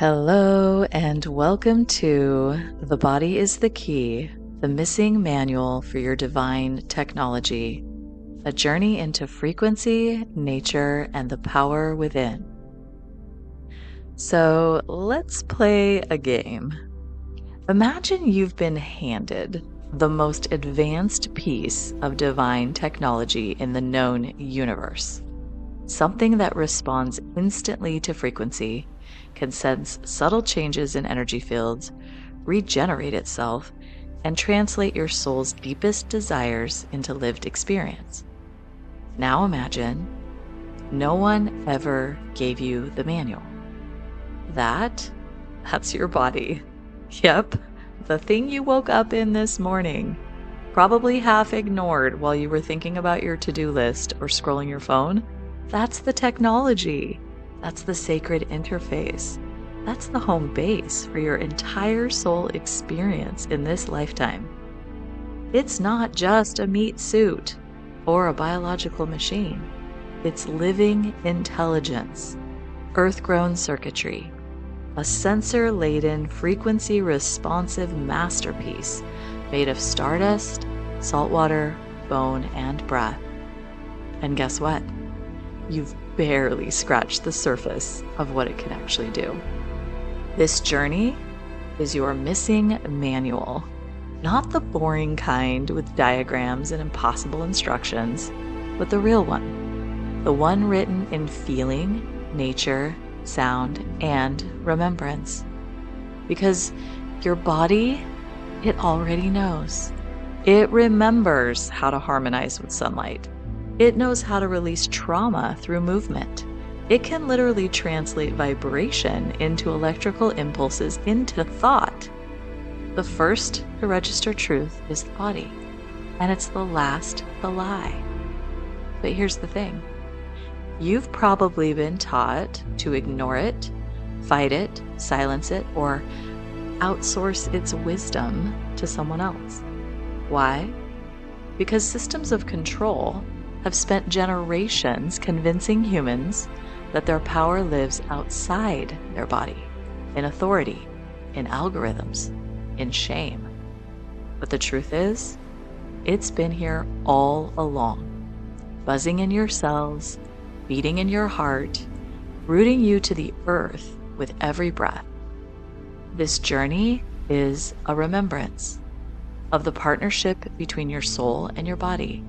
Hello, and welcome to The Body is the Key, the missing manual for your divine technology, a journey into frequency, nature, and the power within. So let's play a game. Imagine you've been handed the most advanced piece of divine technology in the known universe, something that responds instantly to frequency, can sense subtle changes in energy fields, regenerate itself, and translate your soul's deepest desires into lived experience. Now imagine no one ever gave you the manual. That's your body. Yep, the thing you woke up in this morning, probably half ignored while you were thinking about your to-do list or scrolling your phone. That's the technology. That's the sacred interface. That's the home base for your entire soul experience in this lifetime. It's not just a meat suit or a biological machine. It's living intelligence, earth-grown circuitry, a sensor-laden, frequency-responsive masterpiece made of stardust, salt water, bone, and breath. And guess what? You've barely scratched the surface of what it can actually do. This journey is your missing manual, not the boring kind with diagrams and impossible instructions, but the real one, the one written in feeling, nature, sound, and remembrance. Because your body, it already knows. It remembers how to harmonize with sunlight. It knows how to release trauma through movement. It can literally translate vibration into electrical impulses into thought. The first to register truth is the body, and it's the last to lie. But here's the thing. You've probably been taught to ignore it, fight it, silence it, or outsource its wisdom to someone else. Why? Because systems of control have spent generations convincing humans that their power lives outside their body, in authority, in algorithms, in shame. But the truth is, it's been here all along, buzzing in your cells, beating in your heart, rooting you to the earth with every breath. This journey is a remembrance of the partnership between your soul and your body,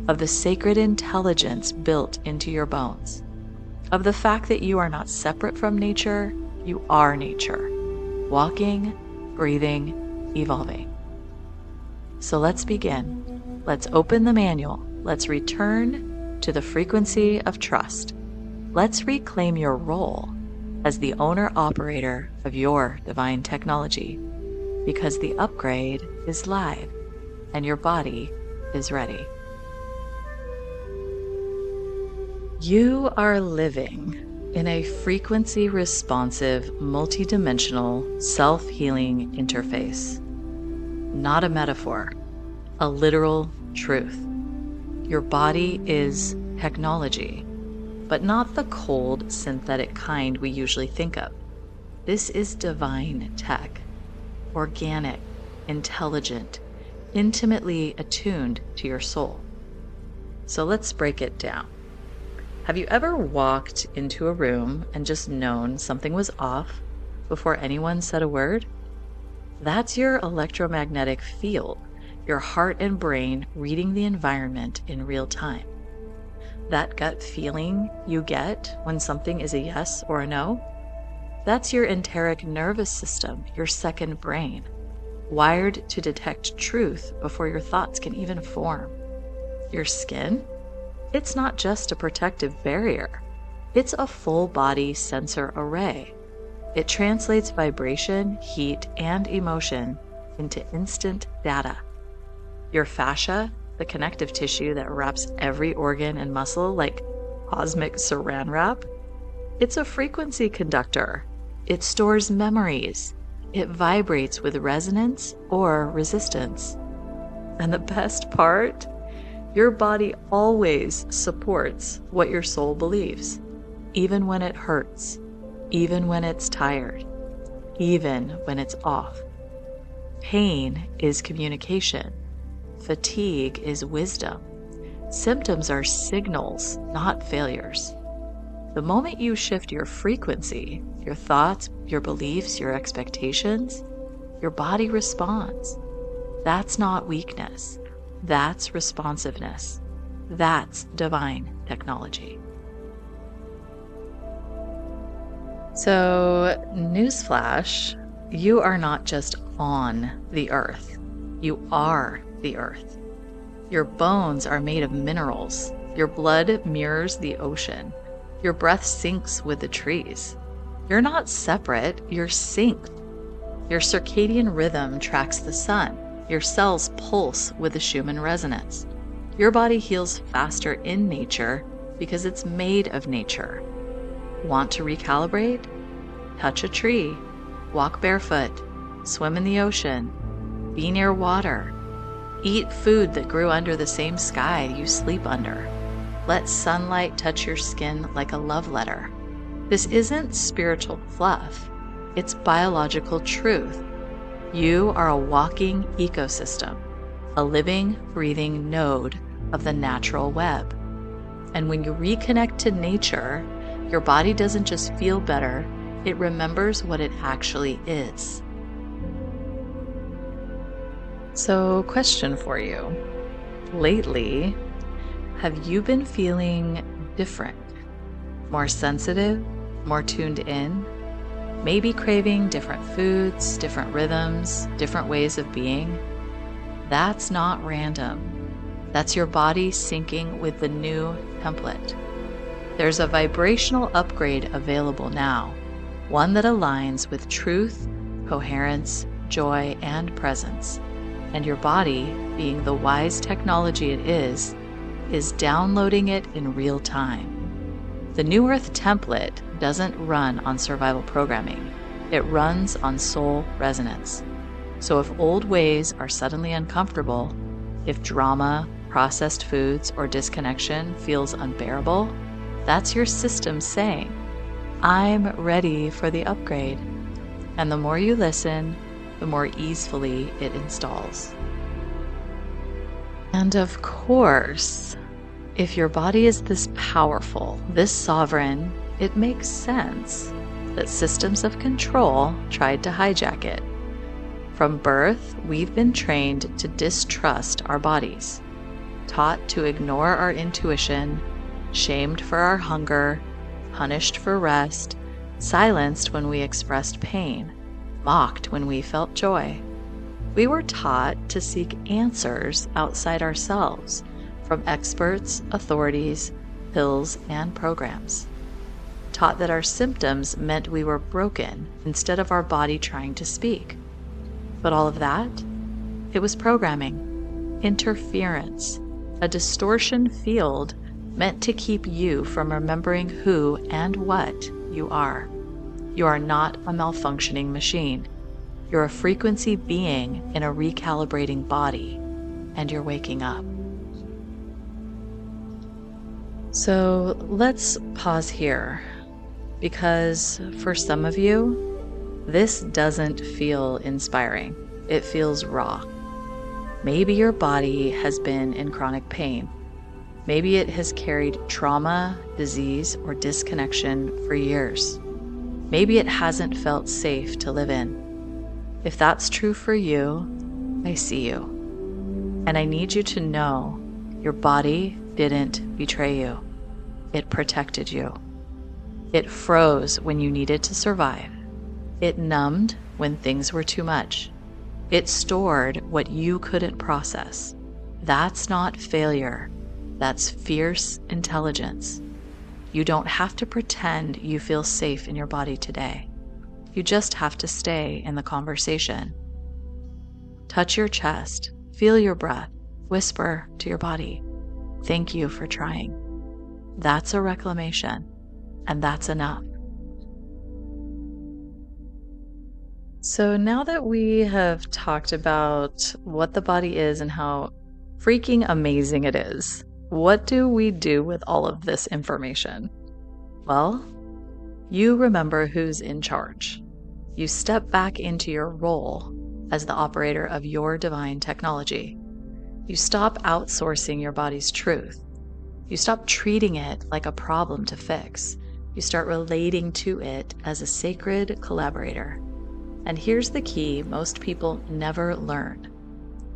of the sacred intelligence built into your bones, of the fact that you are not separate from nature, you are nature, walking, breathing, evolving. So let's begin. Let's open the manual. Let's return to the frequency of trust. Let's reclaim your role as the owner-operator of your divine technology, because the upgrade is live and your body is ready. You are living in a frequency-responsive, multidimensional, self-healing interface. Not a metaphor, a literal truth. Your body is technology, but not the cold, synthetic kind we usually think of. This is divine tech, organic, intelligent, intimately attuned to your soul. So let's break it down. Have you ever walked into a room and just known something was off before anyone said a word? That's your electromagnetic field, your heart and brain reading the environment in real time. That gut feeling you get when something is a yes or a no, that's your enteric nervous system, your second brain, wired to detect truth before your thoughts can even form. Your skin? It's not just a protective barrier. It's a full-body sensor array. It translates vibration, heat, and emotion into instant data. Your fascia, the connective tissue that wraps every organ and muscle like cosmic saran wrap, it's a frequency conductor. It stores memories. It vibrates with resonance or resistance. And the best part? Your body always supports what your soul believes, even when it hurts. even when it's tired, even when it's off. Pain is communication. Fatigue is wisdom. Symptoms are signals, not failures. The moment you shift your frequency, your thoughts, your beliefs, your expectations, your body responds. That's not weakness. That's responsiveness. That's divine technology. So, newsflash, you are not just on the earth. You are the earth. Your bones are made of minerals. Your blood mirrors the ocean. Your breath syncs with the trees. You're not separate, you're synced. Your circadian rhythm tracks the sun. Your cells pulse with the Schumann resonance. Your body heals faster in nature because it's made of nature. Want to recalibrate? Touch a tree, walk barefoot, swim in the ocean, be near water, eat food that grew under the same sky you sleep under. Let sunlight touch your skin like a love letter. This isn't spiritual fluff, it's biological truth. You are a walking ecosystem, a living, breathing node of the natural web. And when you reconnect to nature, your body doesn't just feel better, it remembers what it actually is. So, question for you. Lately, have you been feeling different? More sensitive? More tuned in? Maybe craving different foods, different rhythms, different ways of being? That's not random. That's your body syncing with the new template. There's a vibrational upgrade available now, one that aligns with truth, coherence, joy, and presence. And your body, being the wise technology it is downloading it in real time. The New Earth template doesn't run on survival programming. It runs on soul resonance. So if old ways are suddenly uncomfortable, if drama, processed foods, or disconnection feels unbearable, that's your system saying, I'm ready for the upgrade. And the more you listen, the more easily it installs. And of course, if your body is this powerful, this sovereign, it makes sense that systems of control tried to hijack it. From birth, we've been trained to distrust our bodies, taught to ignore our intuition, shamed for our hunger, punished for rest, silenced when we expressed pain, mocked when we felt joy. We were taught to seek answers outside ourselves, from experts, authorities, pills, and programs. Taught that our symptoms meant we were broken instead of our body trying to speak. But all of that, it was programming, interference, a distortion field meant to keep you from remembering who and what you are. You are not a malfunctioning machine. You're a frequency being in a recalibrating body, and you're waking up. So let's pause here, because for some of you, this doesn't feel inspiring. It feels raw. Maybe your body has been in chronic pain. Maybe it has carried trauma, disease, or disconnection for years. Maybe it hasn't felt safe to live in. If that's true for you, I see you. And I need you to know your body didn't betray you. It protected you. It froze when you needed to survive. It numbed when things were too much. It stored what you couldn't process. That's not failure. That's fierce intelligence. You don't have to pretend you feel safe in your body today. You just have to stay in the conversation. Touch your chest, feel your breath, whisper to your body, thank you for trying. That's a reclamation, and that's enough. So now that we have talked about what the body is and how freaking amazing it is, what do we do with all of this information? Well, You remember who's in charge. You step back into your role as the operator of your divine technology. You stop outsourcing your body's truth. You stop treating it like a problem to fix. You start relating to it as a sacred collaborator. And here's the key most people never learn.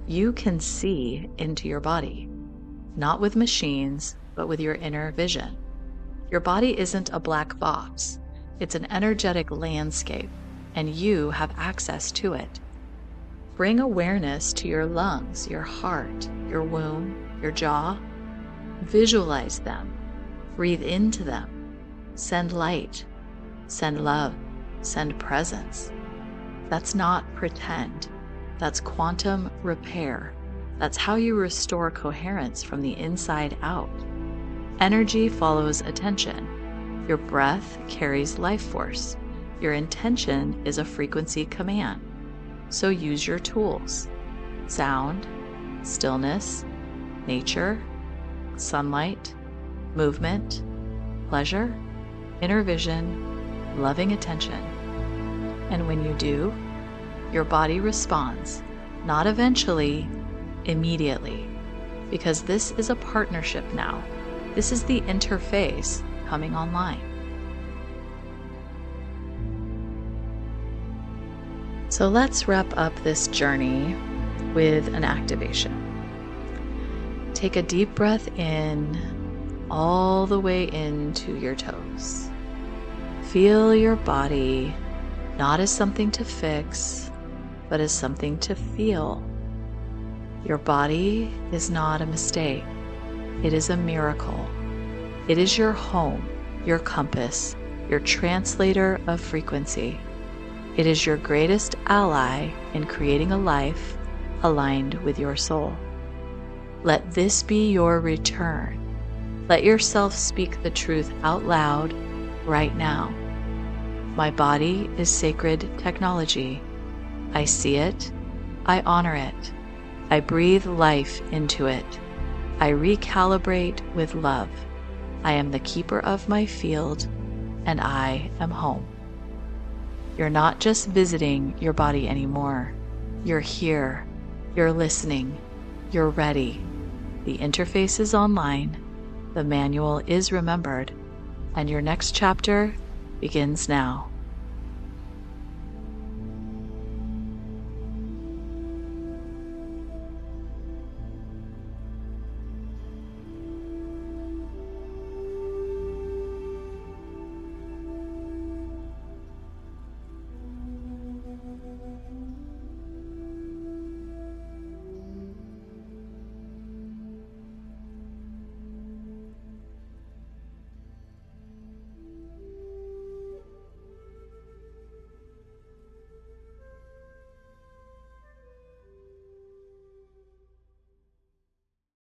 You can see into your body, not with machines, but with your inner vision. Your body isn't a black box. It's an energetic landscape, and you have access to it. Bring awareness to your lungs, your heart, your womb, your jaw. Visualize them. Breathe into them. Send light. Send love. Send presence. That's not pretend. That's quantum repair. That's how you restore coherence from the inside out. Energy follows attention. Your breath carries life force. Your intention is a frequency command. So use your tools. Sound, stillness, nature, sunlight, movement, pleasure, inner vision, loving attention. And when you do, your body responds, not eventually, immediately. Because this is a partnership now. This is the interface coming online. So let's wrap up this journey with an activation. Take a deep breath in, all the way into your toes. Feel your body not as something to fix, but as something to feel. Your body is not a mistake. It is a miracle. It is your home, your compass, your translator of frequency. It is your greatest ally in creating a life aligned with your soul. Let this be your return. Let yourself speak the truth out loud right now. My body is sacred technology. I see it. I honor it. I breathe life into it. I recalibrate with love. I am the keeper of my field, and I am home. You're not just visiting your body anymore. You're here. You're listening. You're ready. The interface is online. The manual is remembered. And your next chapter begins now.